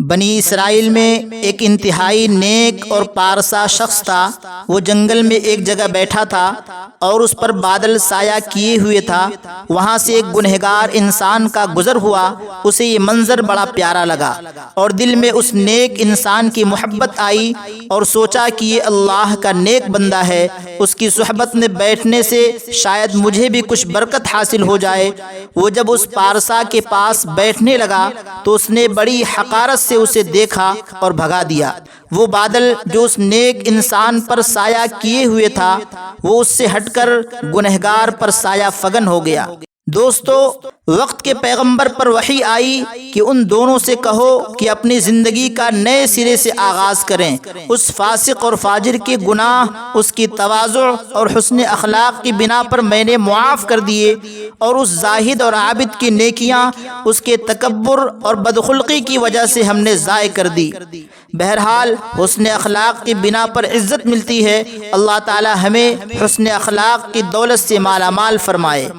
بنی اسرائیل میں ایک انتہائی نیک اور پارسا شخص تھا۔ وہ جنگل میں ایک جگہ بیٹھا تھا اور اس پر بادل سایہ کیے ہوئے تھا۔ وہاں سے ایک گنہگار انسان کا گزر ہوا۔ اسے یہ منظر بڑا پیارا لگا اور دل میں اس نیک انسان کی محبت آئی اور سوچا کہ یہ اللہ کا نیک بندہ ہے، اس کی صحبت میں بیٹھنے سے شاید مجھے بھی کچھ برکت حاصل ہو جائے۔ وہ جب اس پارسا کے پاس بیٹھنے لگا تو اس نے بڑی حقارت سے اسے دیکھا اور بھگا دیا۔ وہ بادل جو اس نیک انسان پر سایہ کیے ہوئے تھا، وہ اس سے ہٹ کر گنہگار پر سایہ فگن ہو گیا۔ دوستو، وقت کے پیغمبر پر وحی آئی کہ ان دونوں سے کہو کہ اپنی زندگی کا نئے سرے سے آغاز کریں۔ اس فاسق اور فاجر کے گناہ اس کی تواضع اور حسن اخلاق کی بنا پر میں نے معاف کر دیے، اور اس زاہد اور عابد کی نیکیاں اس کے تکبر اور بدخلقی کی وجہ سے ہم نے ضائع کر دی۔ بہرحال حسن اخلاق کی بنا پر عزت ملتی ہے۔ اللہ تعالی ہمیں حسن اخلاق کی دولت سے مالا مال فرمائے۔